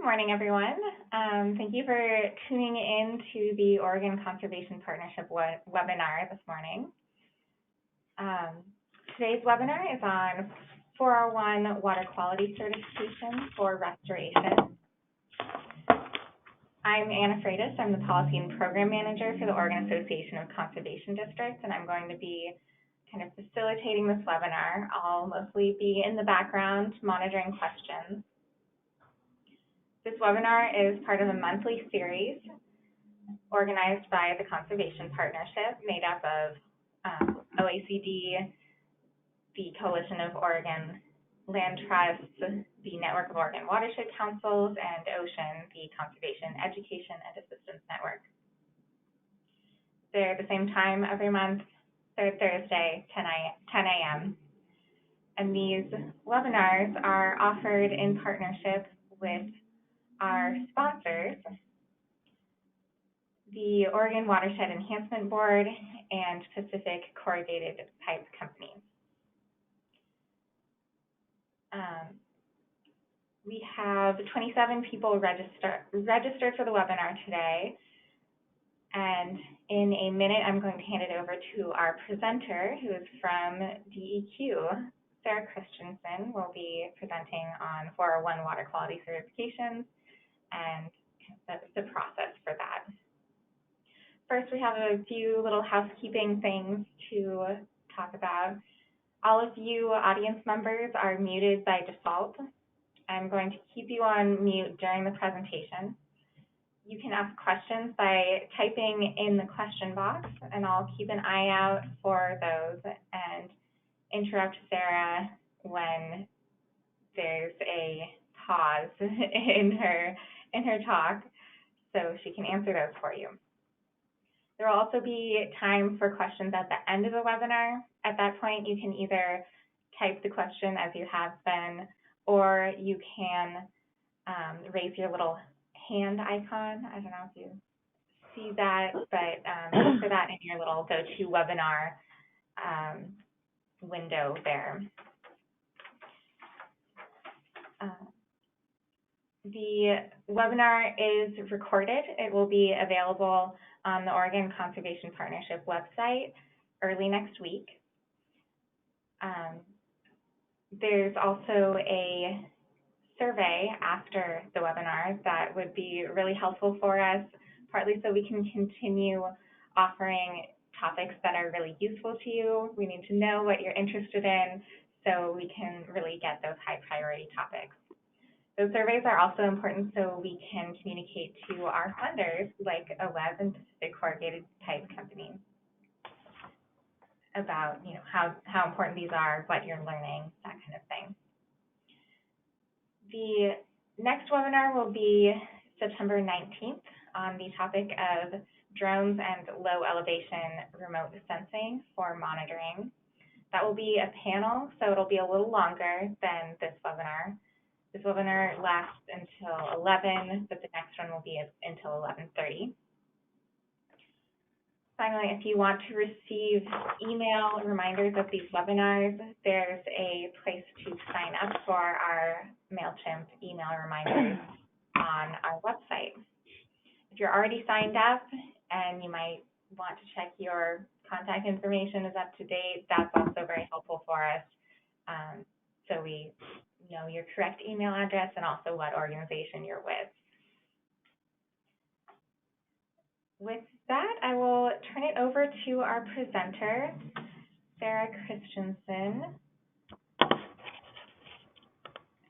morning, everyone. Thank you for tuning in to the Oregon Conservation Partnership webinar this morning. Today's webinar is on 401 Water Quality Certification for Restoration. I'm Anna Freitas. I'm the Policy and Program Manager for the Oregon Association of Conservation Districts, and I'm going to be kind of facilitating this webinar. I'll mostly be in the background monitoring questions. This webinar is part of a monthly series organized by the Conservation Partnership, made up of OECD, the Coalition of Oregon Land Trusts, the Network of Oregon Watershed Councils, and OCEAN, the Conservation Education and Assistance Network. They're the same time every month, third Thursday, 10 a.m. And these webinars are offered in partnership with our sponsors, the Oregon Watershed Enhancement Board and Pacific Corrugated Pipe Company. We have 27 people registered for the webinar today, and in a minute I'm going to hand it over to our presenter, who is from DEQ. Sarah Christensen will be presenting on 401 water quality certifications and the process for that. First, we have a few little housekeeping things to talk about. All of you audience members are muted by default. I'm going to keep you on mute during the presentation. You can ask questions by typing in the question box, and I'll keep an eye out for those and interrupt Sarah when there's a pause in her talk so she can answer those for you. There will also be time for questions at the end of the webinar. At that point, you can either type the question as you have been, or you can raise your little hand icon. I don't know if you see that, but look for that in your little GoToWebinar window there. The webinar is recorded. It will be available on the Oregon Conservation Partnership website early next week. There's also a survey after the webinar that would be really helpful for us, partly so we can continue offering topics that are really useful to you. We need to know what you're interested in so we can really get those high priority topics. Those surveys are also important so we can communicate to our funders like OWEB and Pacific Corrugated Pipe Company about how important these are, what you're learning, that kind of thing. The next webinar will be September 19th on the topic of drones and low elevation remote sensing for monitoring. That will be a panel, so it'll be a little longer than this webinar. This webinar lasts until 11, but the next one will be until 11:30. Finally, if you want to receive email reminders of these webinars, there's a place to sign up for our MailChimp email reminders on our website. If you're already signed up and you might want to check your contact information is up to date, that's also very helpful for us. So we know your correct email address and also what organization you're with. With that, I will turn it over to our presenter, Sarah Christensen.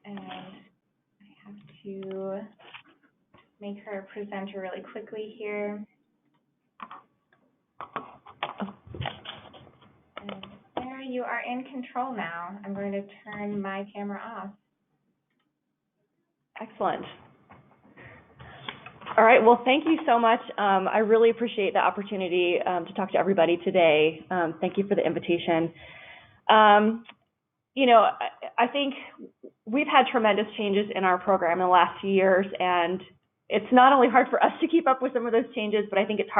And I have to make her a presenter really quickly here. And Sarah, you are in control now. I'm going to turn my camera off. Excellent. All right, well, thank you so much. I really appreciate the opportunity to talk to everybody today. Thank you for the invitation. I think we've had tremendous changes in our program in the last few years, and it's not only hard for us to keep up with some of those changes, but I think it's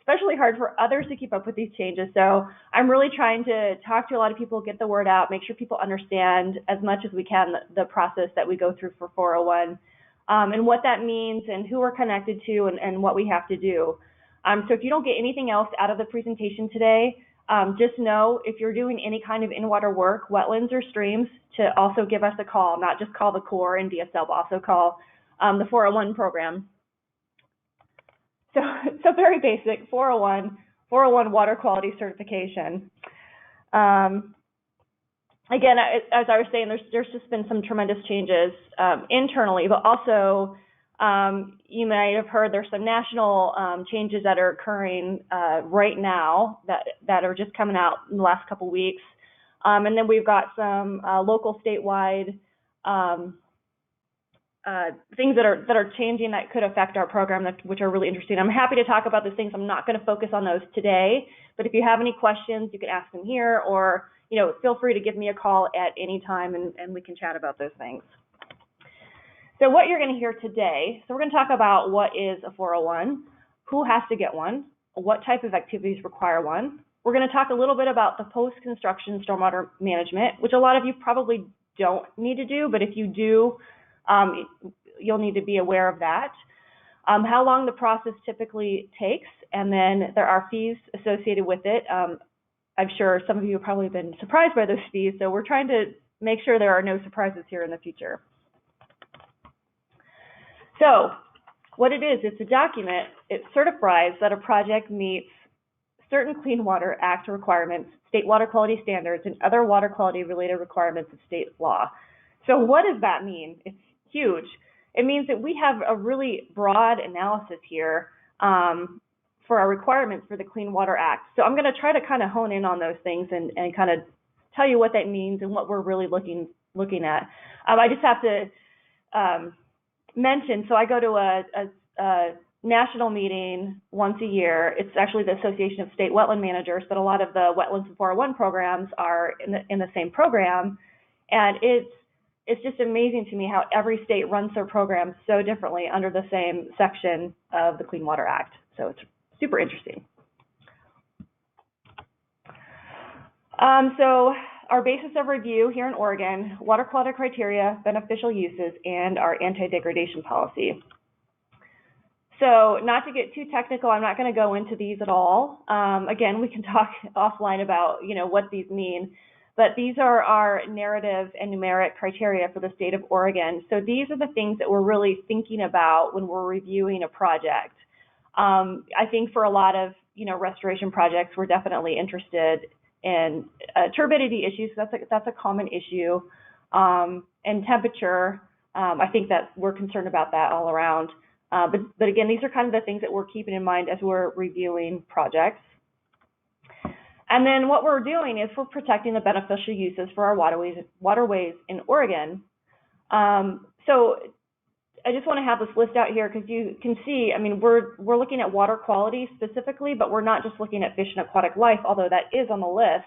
especially hard for others to keep up with these changes. So I'm really trying to talk to a lot of people, get the word out, make sure people understand as much as we can the process that we go through for 401. and what that means and who we're connected to and what we have to do. So if you don't get anything else out of the presentation today, just know if you're doing any kind of in-water work, wetlands or streams, to also give us a call, not just call the Corps and DSL, but also call the 401 program. So very basic, 401 water quality certification. Again, as I was saying, there's just been some tremendous changes internally, but also you might have heard there's some national changes that are occurring right now that are just coming out in the last couple weeks. And then we've got some local, statewide things that are changing that could affect our program, which are really interesting. I'm happy to talk about those things. I'm not going to focus on those today, but if you have any questions, you can ask them here, or feel free to give me a call at any time, and we can chat about those things. So what you're going to hear today, so we're going to talk about what is a 401, who has to get one, what type of activities require one. We're going to talk a little bit about the post-construction stormwater management, which a lot of you probably don't need to do, but if you do, you'll need to be aware of that. How long the process typically takes, and then there are fees associated with it. I'm sure some of you have probably been surprised by those fees, so we're trying to make sure there are no surprises here in the future. So what it is, it's a document. It certifies that a project meets certain Clean Water Act requirements, state water quality standards, and other water quality related requirements of state law. So what does that mean? It's huge. It means that we have a really broad analysis here for our requirements for the Clean Water Act. So I'm going to try to kind of hone in on those things and kind of tell you what that means and what we're really looking at. I just have to mention, so I go to a national meeting once a year. It's actually the Association of State Wetland Managers, but a lot of the Wetlands and 401 programs are in the same program, and it's just amazing to me how every state runs their programs so differently under the same section of the Clean Water Act. So it's super interesting. So our basis of review here in Oregon: water quality criteria, beneficial uses, and our anti-degradation policy. So not to get too technical, I'm not going to go into these at all. Again, we can talk offline about what these mean, but these are our narrative and numeric criteria for the state of Oregon. So these are the things that we're really thinking about when we're reviewing a project. I think for a lot of restoration projects, we're definitely interested in turbidity issues. That's a common issue, and temperature. I think that we're concerned about that all around. But again, these are kind of the things that we're keeping in mind as we're reviewing projects. And then what we're doing is we're protecting the beneficial uses for our waterways in Oregon. So I just want to have this list out here because you can see, I mean, we're looking at water quality specifically, but we're not just looking at fish and aquatic life, although that is on the list,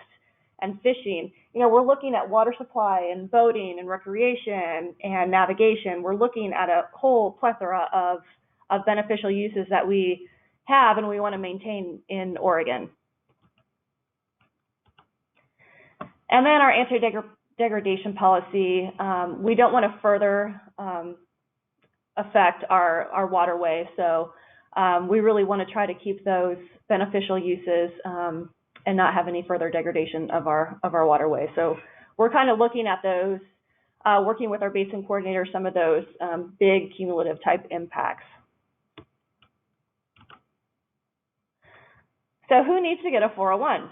and fishing. We're looking at water supply and boating and recreation and navigation. We're looking at a whole plethora of beneficial uses that we have and we want to maintain in Oregon. And then our anti-degradation policy, we don't want to further affect our waterway. So we really want to try to keep those beneficial uses and not have any further degradation of our waterway. So we're kind of looking at those, working with our basin coordinator, some of those big cumulative type impacts. So who needs to get a 401?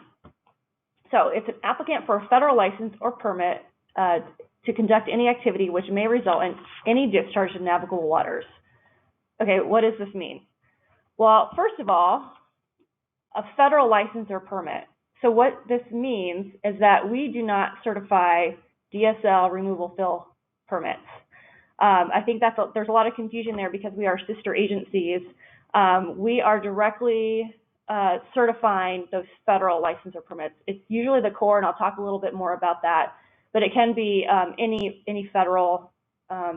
So it's an applicant for a federal license or permit to conduct any activity which may result in any discharge of navigable waters. Okay, what does this mean? Well, first of all, a federal license or permit. So what this means is that we do not certify DSL removal fill permits. I think there's a lot of confusion there because we are sister agencies. We are directly certifying those federal license or permits. It's usually the Corps, and I'll talk a little bit more about that, but it can be any federal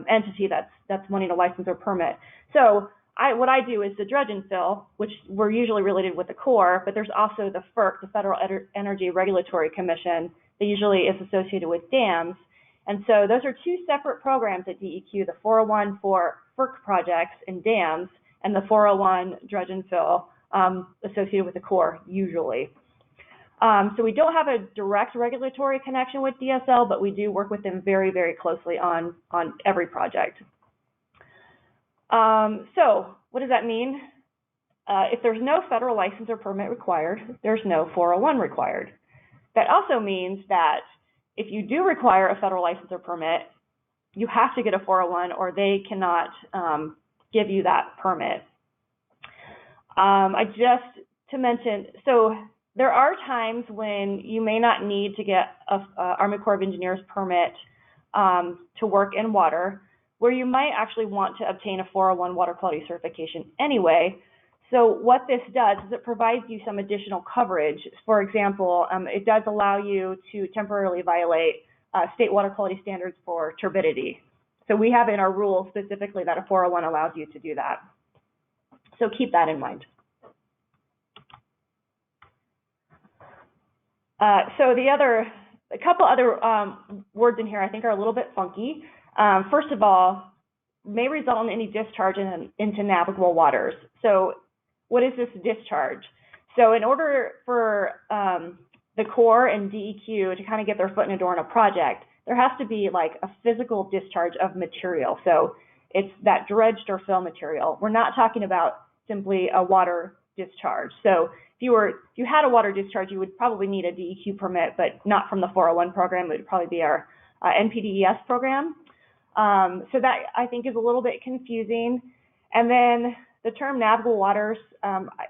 entity that's wanting a license or permit. So what I do is the dredge and fill, which we're usually related with the Corps, but there's also the FERC, the Federal Energy Regulatory Commission, that usually is associated with dams, And so those are two separate programs at DEQ, the 401 for FERC projects and dams, and the 401 dredge and fill associated with the Corps usually. So we don't have a direct regulatory connection with DSL, but we do work with them very, very closely on every project. So what does that mean? If there's no federal license or permit required, there's no 401 required. That also means that if you do require a federal license or permit, you have to get a 401 or they cannot give you that permit. Just to mention, so there are times when you may not need to get a Army Corps of Engineers permit to work in water, where you might actually want to obtain a 401 water quality certification anyway. So what this does is it provides you some additional coverage. For example, it does allow you to temporarily violate state water quality standards for turbidity. So we have in our rules specifically that a 401 allows you to do that. So keep that in mind. So a couple other words in here I think are a little bit funky. First of all, may result in any discharge into navigable waters. So what is this discharge? So in order for the Corps and DEQ to kind of get their foot in the door on a project, there has to be like a physical discharge of material. So it's that dredged or fill material. We're not talking about simply a water discharge. So if you had a water discharge, you would probably need a DEQ permit, but not from the 401 program. It would probably be our NPDES program. So that I think is a little bit confusing. And then the term navigable waters,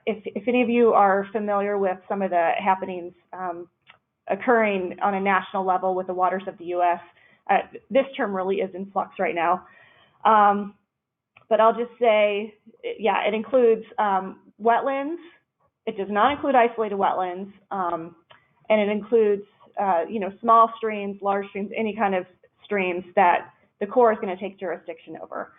if any of you are familiar with some of the happenings occurring on a national level with the waters of the U.S., this term really is in flux right now. But I'll just say, yeah, it includes wetlands. It does not include isolated wetlands, and it includes, small streams, large streams, any kind of streams that the Corps is going to take jurisdiction over.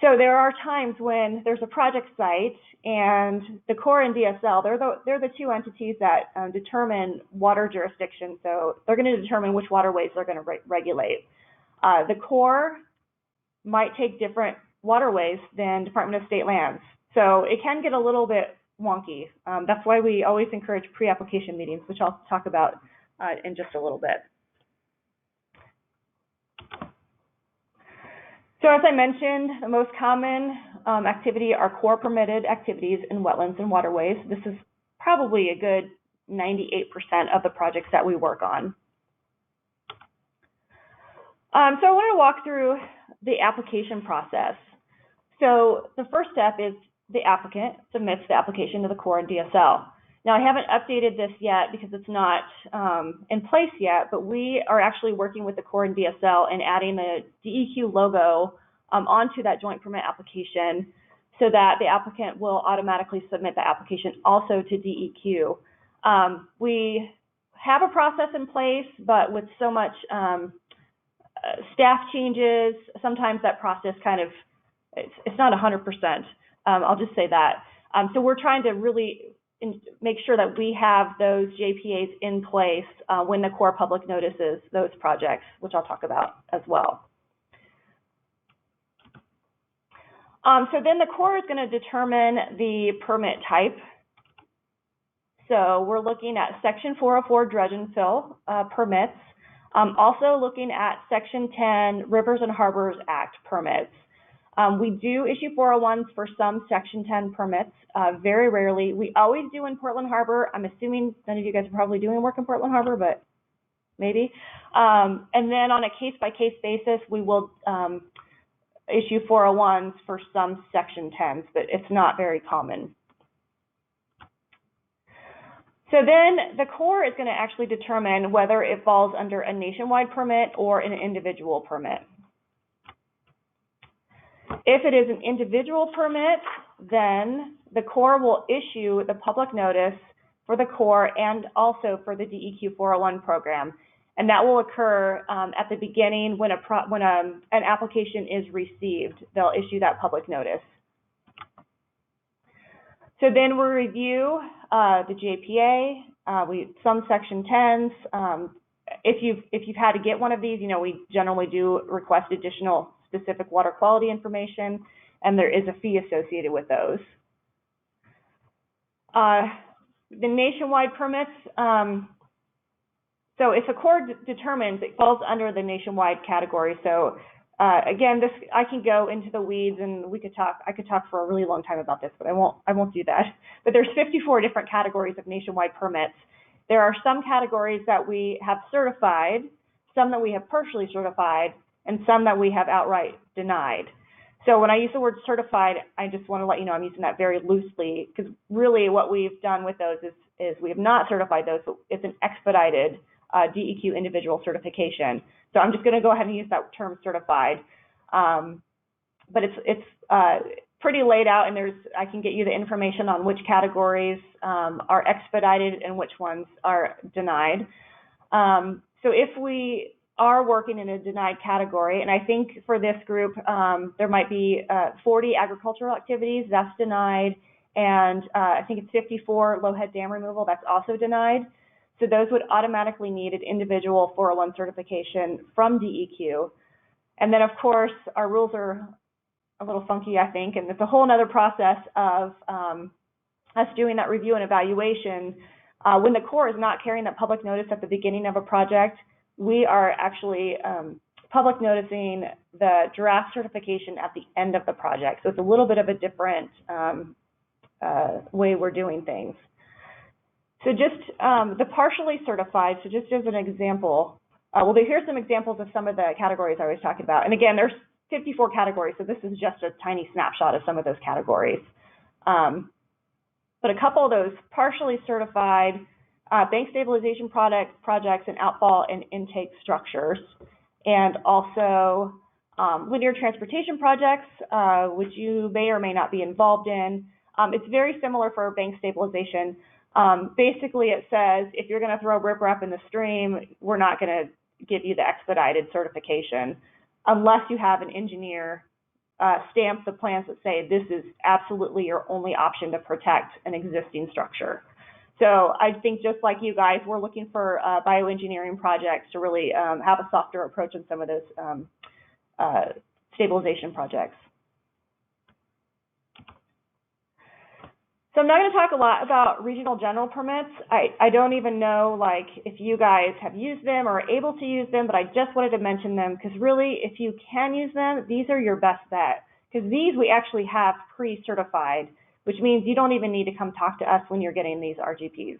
So there are times when there's a project site and the Corps and DSL, they're the two entities that determine water jurisdiction. So they're going to determine which waterways they're going to regulate. The Corps might take different waterways than Department of State lands. So it can get a little bit wonky. That's why we always encourage pre-application meetings, which I'll talk about in just a little bit. So as I mentioned, the most common activity are Corps permitted activities in wetlands and waterways. This is probably a good 98% of the projects that we work on. So I want to walk through the application process. So the first step is the applicant submits the application to the Corps and DSL. Now, I haven't updated this yet because it's not in place yet, but we are actually working with the Corps and DSL and adding the DEQ logo onto that joint permit application so that the applicant will automatically submit the application also to DEQ. We have a process in place, but with so much staff changes, sometimes that process kind of, it's not 100%. I'll just say that. So we're trying to really make sure that we have those JPAs in place when the Corps public notices those projects, which I'll talk about as well. So then the Corps is going to determine the permit type. So we're looking at Section 404 dredge and fill permits, also looking at Section 10 Rivers and Harbors Act permits. We do issue 401s for some Section 10 permits, very rarely. We always do in Portland Harbor. I'm assuming none of you guys are probably doing work in Portland Harbor, but maybe. And then on a case-by-case basis, we will issue 401s for some Section 10s, but it's not very common. So then the Corps is going to actually determine whether it falls under a nationwide permit or an individual permit. If it is an individual permit, then the Corps will issue the public notice for the Corps and also for the DEQ 401 program. And that will occur at the beginning when an application is received. They'll issue that public notice. So then we'll review the JPA, some Section 10s, if you've had to get one of these, you know, we generally do request additional specific water quality information, and there is a fee associated with those. The nationwide permits, so if a Corps determines it falls under the nationwide category, so again, this, I can go into the weeds and I could talk for a really long time about this, but I won't do that. But there's 54 different categories of nationwide permits. There are some categories that we have certified, some that we have partially certified, and some that we have outright denied. So when I use the word certified, I just want to let you know I'm using that very loosely, because really what we've done with those is we have not certified those, but it's an expedited DEQ individual certification. So I'm just going to go ahead and use that term certified. But it's pretty laid out, and I can get you the information on which categories are expedited and which ones are denied. So if we are working in a denied category, and I think for this group, there might be 40 agricultural activities, that's denied, and I think it's 54 low-head dam removal, that's also denied. So those would automatically need an individual 401 certification from DEQ. And then, of course, our rules are a little funky, I think, and it's a whole other process of us doing that review and evaluation. When the Corps is not carrying that public notice at the beginning of a project, we are actually public noticing the draft certification at the end of the project. So it's a little bit of a different way we're doing things. So just the partially certified, so just as an example, well, here's some examples of some of the categories I was talking about. And again, there's 54 categories, so this is just a tiny snapshot of some of those categories. But a couple of those partially certified bank stabilization projects and outfall and intake structures, and also linear transportation projects, which you may or may not be involved in. It's very similar for bank stabilization. Basically, it says if you're going to throw riprap in the stream, we're not going to give you the expedited certification unless you have an engineer stamp the plans that say this is absolutely your only option to protect an existing structure. So I think just like you guys, we're looking for bioengineering projects to really have a softer approach in some of those stabilization projects. So I'm not going to talk a lot about regional general permits. I don't even know like if you guys have used them or are able to use them, but I just wanted to mention them because really if you can use them, these are your best bet, because these we actually have pre-certified, which means you don't even need to come talk to us when you're getting these RGPs.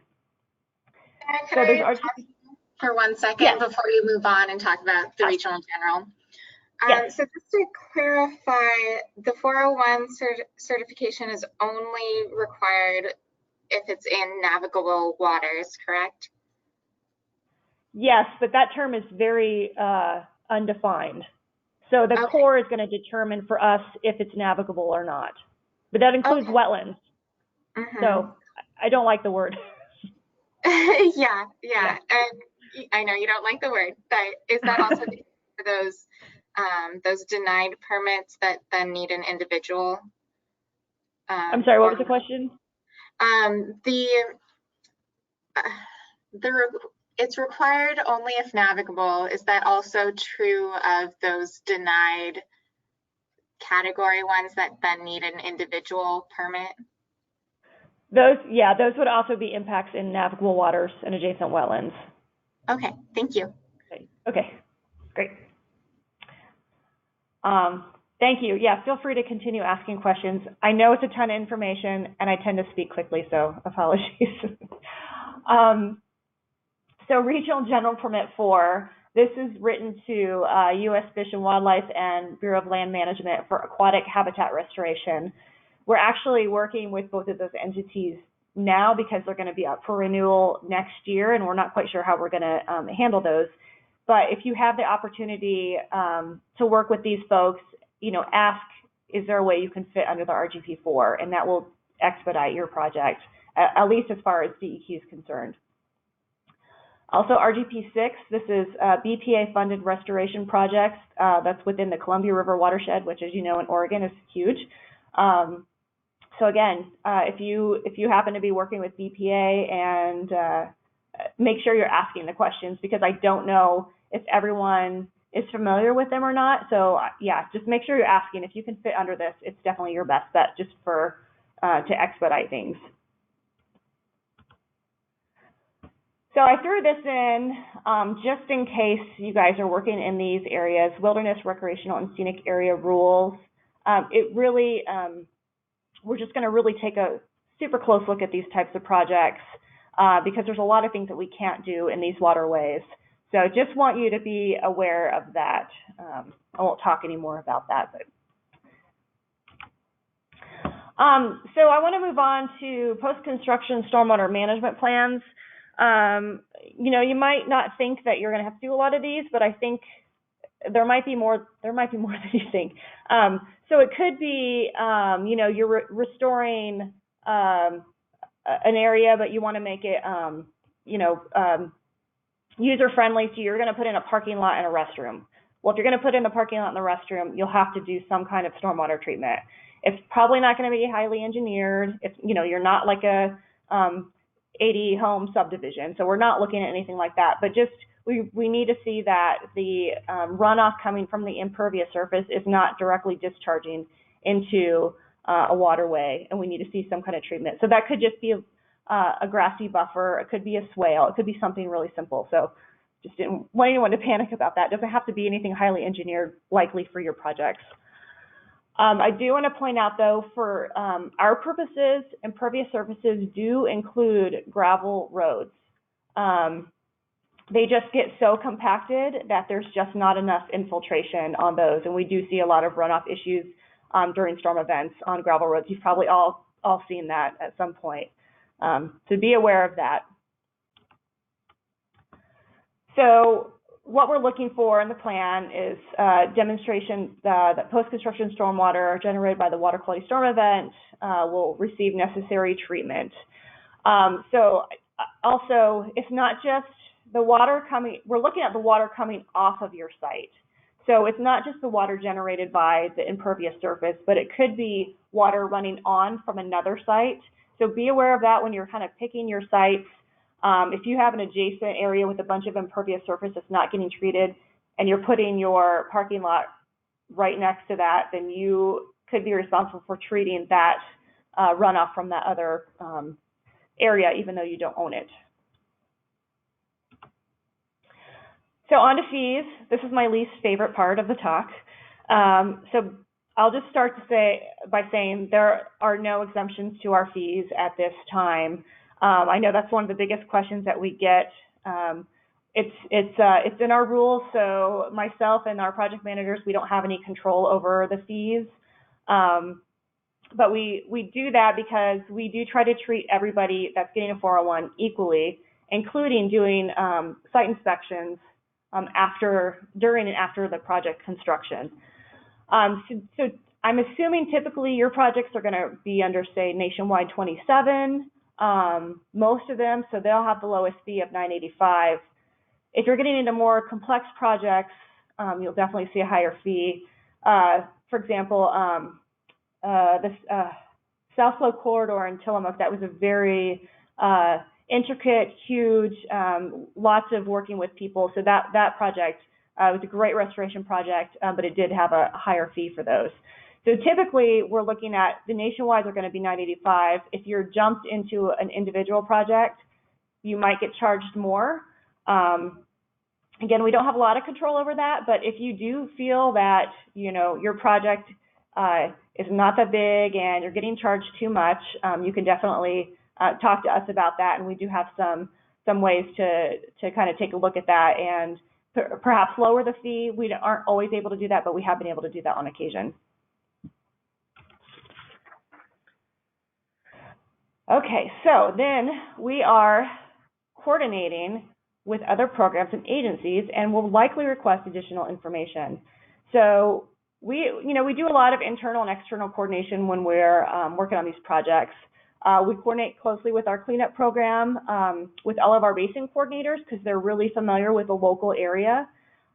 Can I pause for 1 second yes. before you move on and talk about the regional general? Yes. So just to clarify, the 401 certification is only required if it's in navigable waters, correct? Yes, but that term is very undefined. So the Corps is going to determine for us if it's navigable or not. But that includes wetlands. Mm-hmm. So I don't like the word. yeah. And I know you don't like the word, but is that also for those denied permits that then need an individual? I'm sorry, what was the question? It's required only if navigable. Is that also true of those denied category ones that then need an individual permit? Those would also be impacts in navigable waters and adjacent wetlands. Okay, thank you. Okay, great. Thank you. Yeah, feel free to continue asking questions. I know it's a ton of information and I tend to speak quickly, so apologies. So Regional General Permit 4, this is written to U.S. Fish and Wildlife and Bureau of Land Management for aquatic habitat restoration. We're actually working with both of those entities now because they're going to be up for renewal next year, and we're not quite sure how we're going to handle those. But if you have the opportunity to work with these folks, ask, is there a way you can fit under the RGP4? And that will expedite your project, at least as far as DEQ is concerned. Also, RGP6, this is BPA-funded restoration projects. That's within the Columbia River watershed, which, as you know, in Oregon is huge. So again, if you happen to be working with BPA and make sure you're asking the questions, because I don't know if everyone is familiar with them or not. So yeah, just make sure you're asking. If you can fit under this, it's definitely your best bet, just for to expedite things. So I threw this in just in case you guys are working in these areas: wilderness, recreational, and scenic area rules. It really, we're just going to really take a super close look at these types of projects because there's a lot of things that we can't do in these waterways. So just want you to be aware of that. I won't talk any more about that. But. So I want to move on to post-construction stormwater management plans. You know, you might not think that you're going to have to do a lot of these, but I think there might be more than you think. So it could be, you know, you're restoring an area, but you want to make it, you know, user-friendly. So you're going to put in a parking lot and a restroom. Well, if you're going to put in the parking lot and the restroom, you'll have to do some kind of stormwater treatment. It's probably not going to be highly engineered. If, you know, you're not like a 80 home subdivision, so we're not looking at anything like that. But just we need to see that the runoff coming from the impervious surface is not directly discharging into a waterway, and we need to see some kind of treatment. So that could just be a grassy buffer. It could be a swale. It could be something really simple. So just didn't want anyone to panic about that. It doesn't have to be anything highly engineered, likely for your projects. I do want to point out, though, for our purposes, impervious surfaces do include gravel roads. They just get so compacted that there's just not enough infiltration on those, and we do see a lot of runoff issues during storm events on gravel roads. You've probably all seen that at some point, so be aware of that. So what we're looking for in the plan is demonstration that post-construction stormwater generated by the water quality storm event will receive necessary treatment. So also, it's not just the water coming, we're looking at the water coming off of your site. So it's not just the water generated by the impervious surface, but it could be water running on from another site. So be aware of that when you're kind of picking your sites. If you have an adjacent area with a bunch of impervious surface that's not getting treated, and you're putting your parking lot right next to that, then you could be responsible for treating that runoff from that other area, even though you don't own it. So on to fees. This is my least favorite part of the talk. So I'll just start by saying there are no exemptions to our fees at this time. I know that's one of the biggest questions that we get. It's in our rules, so myself and our project managers, we don't have any control over the fees. But we do that because we do try to treat everybody that's getting a 401 equally, including doing site inspections during and after the project construction. So I'm assuming typically your projects are going to be under, say, Nationwide 27. Most of them, so they'll have the lowest fee of $985. If you're getting into more complex projects, you'll definitely see a higher fee. For example, this South Flow Corridor in Tillamook, that was a very intricate, huge, lots of working with people. So that project was a great restoration project, but it did have a higher fee for those. So typically, we're looking at the nationwide are going to be $985. If you're jumped into an individual project, you might get charged more. Again, we don't have a lot of control over that, but if you do feel that, you know, your project is not that big and you're getting charged too much, you can definitely talk to us about that, and we do have some ways to kind of take a look at that and perhaps lower the fee. We aren't always able to do that, but we have been able to do that on occasion. Okay, so then we are coordinating with other programs and agencies, and will likely request additional information. So we do a lot of internal and external coordination when we're working on these projects. We coordinate closely with our cleanup program, with all of our basin coordinators, because they're really familiar with the local area.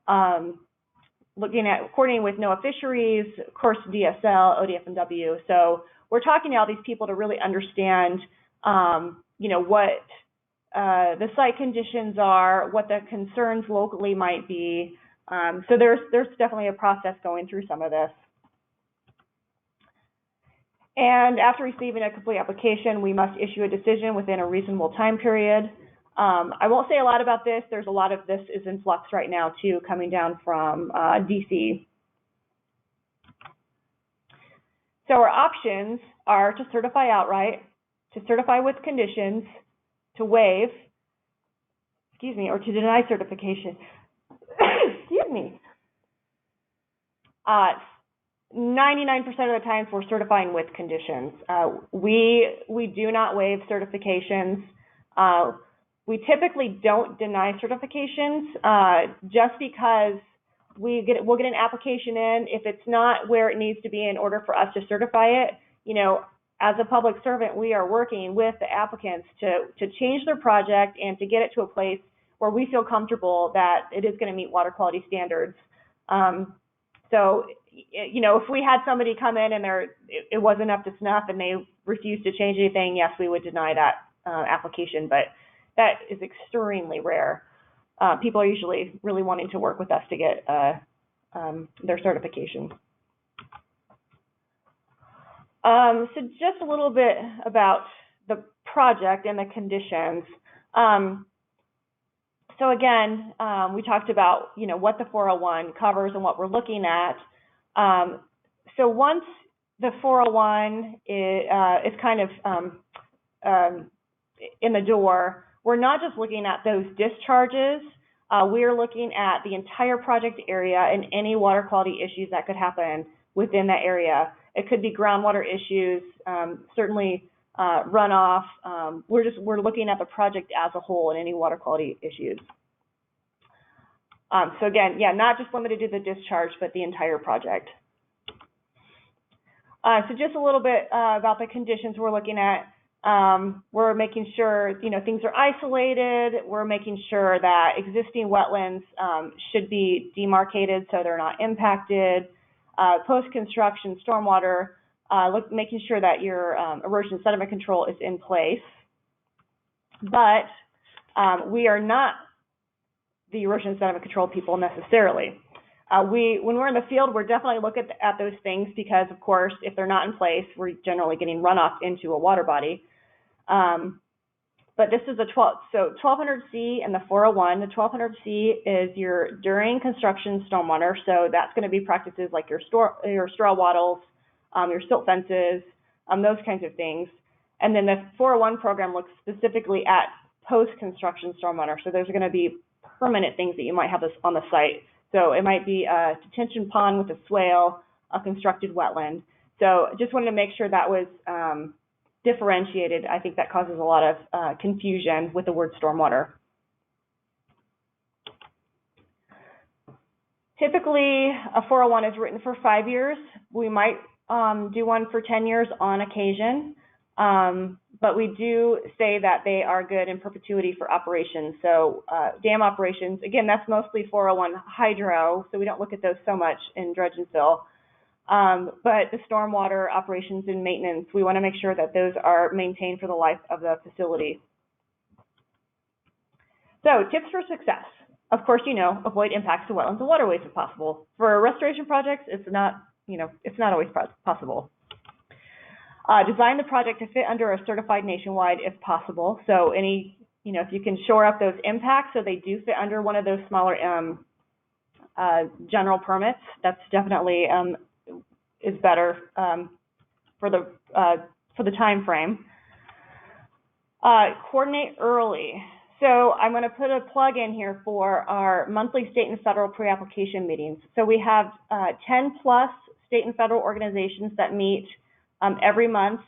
Looking at coordinating with NOAA Fisheries, of course, DSL, ODF&W. So we're talking to all these people to really understand, you know, what the site conditions are, what the concerns locally might be. So there's definitely a process going through some of this. And after receiving a complete application, we must issue a decision within a reasonable time period. I won't say a lot about this. There's a lot of this is in flux right now too, coming down from DC. So our options are to certify outright, to certify with conditions, to waive, or to deny certification. Excuse me. 99% of the times we're certifying with conditions. We do not waive certifications. We typically don't deny certifications just because we'll get an application in. If it's not where it needs to be in order for us to certify it, as a public servant, we are working with the applicants to change their project and to get it to a place where we feel comfortable that it is going to meet water quality standards. So, if we had somebody come in and it wasn't up to snuff and they refused to change anything, yes, we would deny that application, but that is extremely rare. People are usually really wanting to work with us to get their certification. So just a little bit about the project and the conditions. So again, we talked about, what the 401 covers and what we're looking at. So once the 401 is kind of in the door, we're not just looking at those discharges. We're looking at the entire project area and any water quality issues that could happen within that area. It could be groundwater issues, certainly runoff. We're looking at the project as a whole and any water quality issues. So again, not just limited to the discharge, but the entire project. So just a little bit about the conditions we're looking at. We're making sure, things are isolated. We're making sure that existing wetlands should be demarcated so they're not impacted. Post-construction stormwater, making sure that your erosion sediment control is in place. But we are not the erosion sediment control people necessarily. When we're in the field, we're definitely looking at those things because, of course, if they're not in place, we're generally getting runoff into a water body. But this is 1200C and the 401. The 1200C is your during construction stormwater. So that's going to be practices like your straw wattles, your silt fences, those kinds of things. And then the 401 program looks specifically at post-construction stormwater. So there's going to be permanent things that you might have on the site. So it might be a detention pond with a swale, a constructed wetland. So just wanted to make sure that was differentiated. I think that causes a lot of confusion with the word stormwater. Typically, a 401 is written for 5 years. We might do one for 10 years on occasion, but we do say that they are good in perpetuity for operations. So dam operations, again, that's mostly 401 hydro, so we don't look at those so much in dredge and fill. But the stormwater operations and maintenance, we want to make sure that those are maintained for the life of the facility. So tips for success. Of course, avoid impacts to wetlands and waterways if possible. For restoration projects, it's not always possible. Design the project to fit under a certified nationwide if possible. So if you can shore up those impacts so they do fit under one of those smaller general permits, that's definitely is better for the time frame. Coordinate early. So I'm going to put a plug in here for our monthly state and federal pre-application meetings. So we have 10 plus state and federal organizations that meet every month,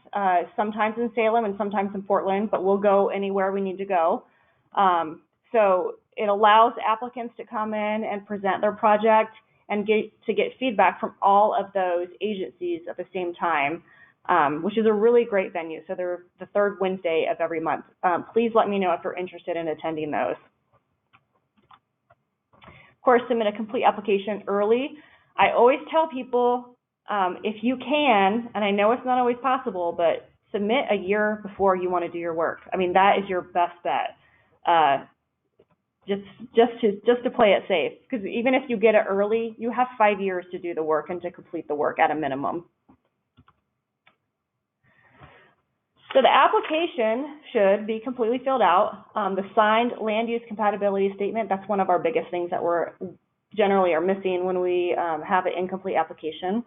sometimes in Salem and sometimes in Portland, but we'll go anywhere we need to go. So it allows applicants to come in and present their project and get feedback from all of those agencies at the same time, which is a really great venue. So they're the third Wednesday of every month. Please let me know if you're interested in attending those. Of course, submit a complete application early. I always tell people, if you can, and I know it's not always possible, but submit a year before you want to do your work. I mean, that is your best bet. just to play it safe. Because even if you get it early, you have 5 years to do the work and to complete the work at a minimum. So the application should be completely filled out. The signed land use compatibility statement, that's one of our biggest things that we're generally are missing when we have an incomplete application.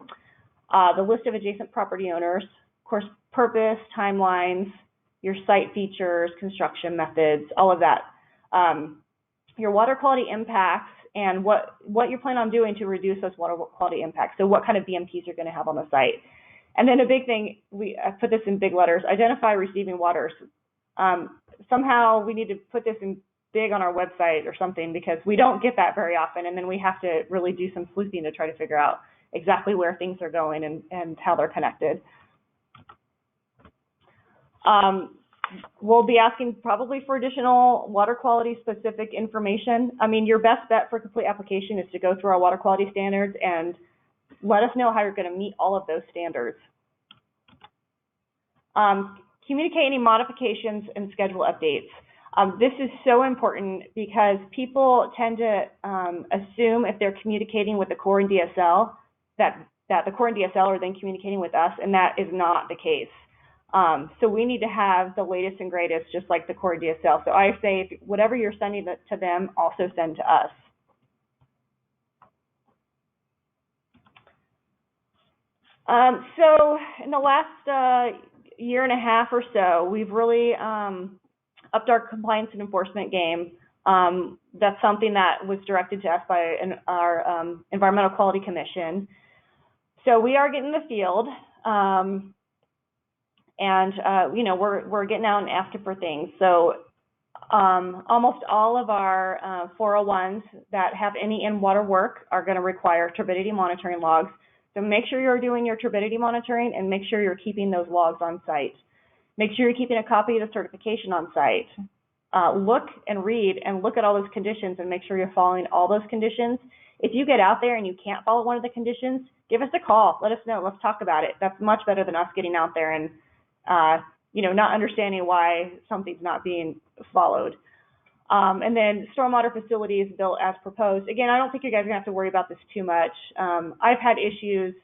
The list of adjacent property owners, of course, purpose, timelines, your site features, construction methods, all of that. Your water quality impacts and what you plan on doing to reduce those water quality impacts. So what kind of BMPs you're going to have on the site. And then a big thing, I put this in big letters, identify receiving waters. Somehow we need to put this in big on our website or something, because we don't get that very often, and then we have to really do some sleuthing to try to figure out exactly where things are going and how they're connected. We'll be asking probably for additional water quality specific information. I mean, your best bet for a complete application is to go through our water quality standards and let us know how you're going to meet all of those standards. Communicate any modifications and schedule updates. This is so important because people tend to assume if they're communicating with the Corps and DSL that the Corps and DSL are then communicating with us, and that is not the case. So we need to have the latest and greatest, just like the Corps and DSL. So I say, whatever you're sending to them, also send to us. So in the last year and a half or so, we've really upped our compliance and enforcement game. That's something that was directed to us by our Environmental Quality Commission. So we are getting in the field, and you know, we're getting out and after for things. So almost all of our 401s that have any in-water work are going to require turbidity monitoring logs. So make sure you're doing your turbidity monitoring and make sure you're keeping those logs on site. Make sure you're keeping a copy of the certification on site. Look and read and look at all those conditions and make sure you're following all those conditions. If you get out there and you can't follow one of the conditions, give us a call. Let us know. Let's talk about it. That's much better than us getting out there and you know, not understanding why something's not being followed. And then stormwater facilities built as proposed. Again, I don't think you guys are gonna have to worry about this too much. I've had issues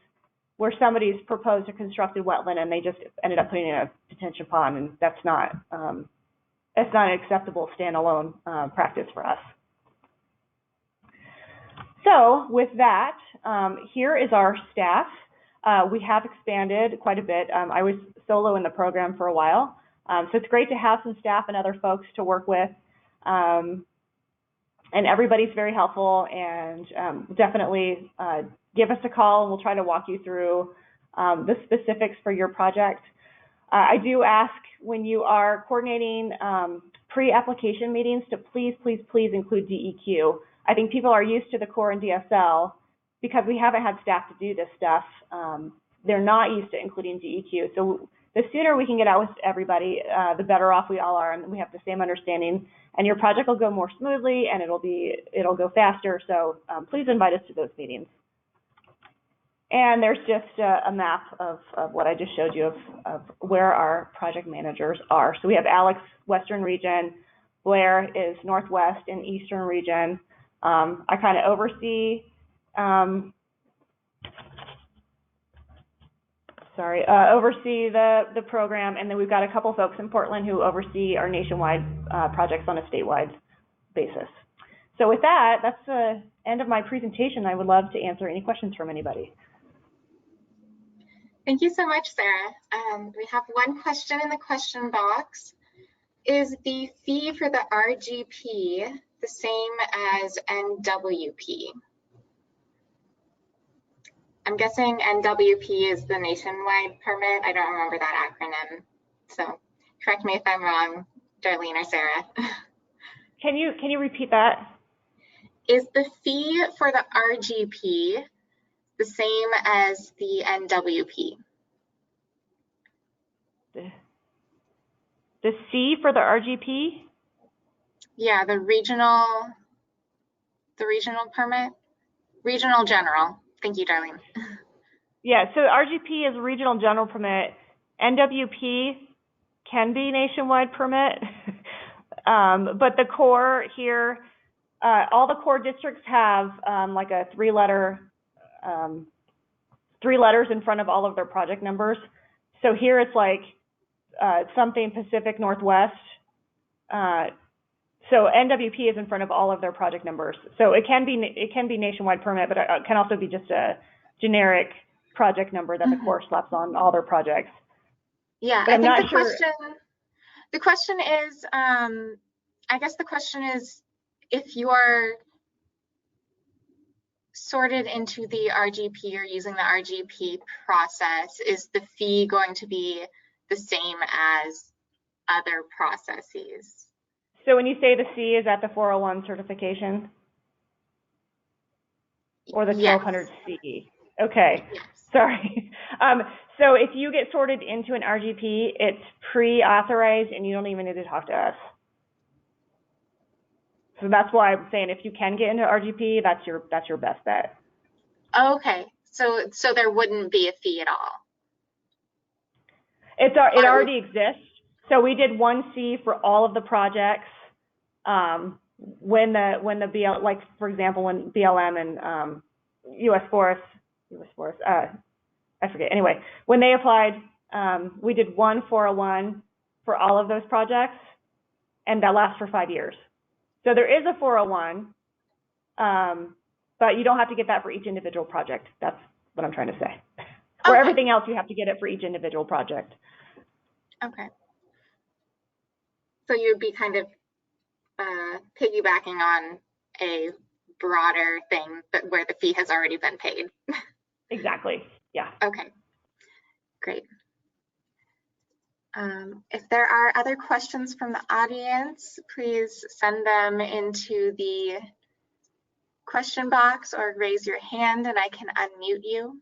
where somebody's proposed a constructed wetland and they just ended up putting in a detention pond, and that's not an acceptable standalone practice for us. So with that, here is our staff. We have expanded quite a bit. I was solo in the program for a while, so it's great to have some staff and other folks to work with. And everybody's very helpful, and definitely give us a call and we'll try to walk you through the specifics for your project. I do ask when you are coordinating pre-application meetings to please include DEQ. I think people are used to the Corps and DSL because we haven't had staff to do this stuff. They're not used to including DEQ. So the sooner we can get out with everybody, the better off we all are, and we have the same understanding. And your project will go more smoothly, and it'll go faster. So please invite us to those meetings. And there's just a map of what I just showed you of where our project managers are. So we have Alex, Western Region, Blair is Northwest and Eastern Region. I kind of oversee oversee the program, and then we've got a couple folks in Portland who oversee our nationwide projects on a statewide basis. So with that, that's the end of my presentation. I would love to answer any questions from anybody. Thank you so much, Sarah. We have one question in the question box. Is the fee for the RGP the same as NWP? I'm guessing NWP is the nationwide permit. I don't remember that acronym, so correct me if I'm wrong, Darlene or Sarah. Can you repeat that? Is the fee for the RGP the same as the NWP? The C for the RGP? Yeah, the regional permit, regional general. Thank you, Darlene. Yeah, so RGP is regional general permit. NWP can be nationwide permit. But the core here, all the core districts have like a three letters in front of all of their project numbers. So here it's like something Pacific Northwest. So NWP is in front of all of their project numbers. So it can be nationwide permit, but it can also be just a generic project number that the Corps slaps on all their projects. Yeah, but I I'm think not the sure. question is, I guess the question is, if you are sorted into the RGP or using the RGP process, is the fee going to be the same as other processes? So when you say the C, is that the 401 certification? Or the Yes. 1200C? Okay, Yes. sorry. So if you get sorted into an RGP, it's pre-authorized and you don't even need to talk to us. So that's why I'm saying if you can get into RGP, that's your best bet. Okay, so there wouldn't be a fee at all. It already exists. So we did 1C for all of the projects. When the BL, like for example, when BLM and U.S. Forest, I forget. Anyway, when they applied, we did 1 401 for all of those projects, and that lasts for 5 years. So there is a 401, but you don't have to get that for each individual project. That's what I'm trying to say. For everything else, you have to get it for each individual project. Okay. So you'd be kind of piggybacking on a broader thing, but where the fee has already been paid. Exactly. Yeah. Okay. Great. If there are other questions from the audience, please send them into the question box or raise your hand and I can unmute you.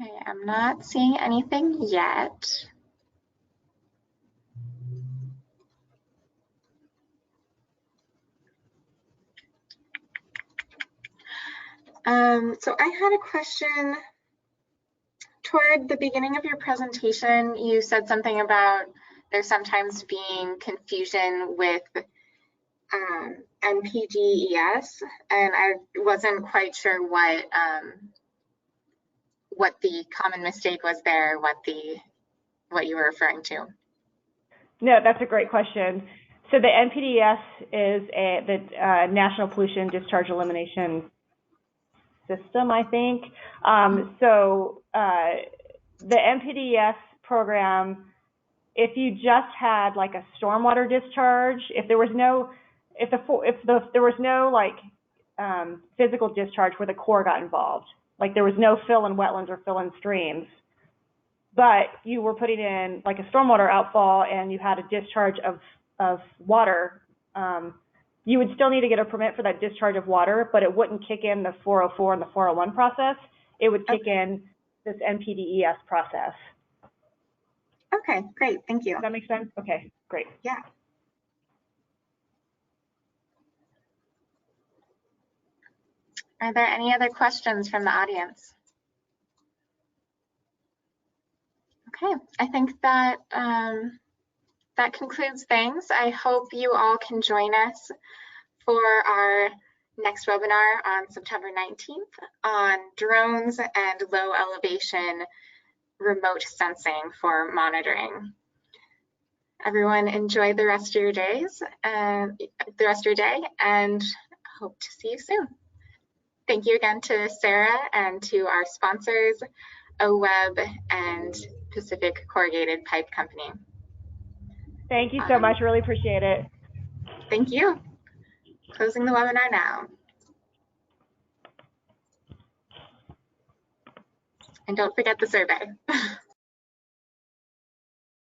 Okay, I'm not seeing anything yet. So I had a question. Toward the beginning of your presentation, you said something about there sometimes being confusion with NPDES, and I wasn't quite sure what the common mistake was there, what you were referring to. No, that's a great question. So the NPDES is the National Pollution Discharge Elimination System, I think. So the NPDES program, if you just had like a stormwater discharge, if there was no like physical discharge where the Corps got involved, like there was no fill in wetlands or fill in streams, but you were putting in like a stormwater outfall and you had a discharge of water, you would still need to get a permit for that discharge of water, but it wouldn't kick in the 404 and the 401 process. It would kick in this NPDES process. Okay, great, thank you. Does that make sense? Okay, great. Yeah. Are there any other questions from the audience? Okay, I think that that concludes things. I hope you all can join us for our next webinar on September 19th on drones and low elevation remote sensing for monitoring. Everyone enjoy the rest of your days and the rest of your day, and hope to see you soon. Thank you again to Sarah and to our sponsors, OWeb and Pacific Corrugated Pipe Company. Thank you so much. Really appreciate it. Thank you. Closing the webinar now. And don't forget the survey.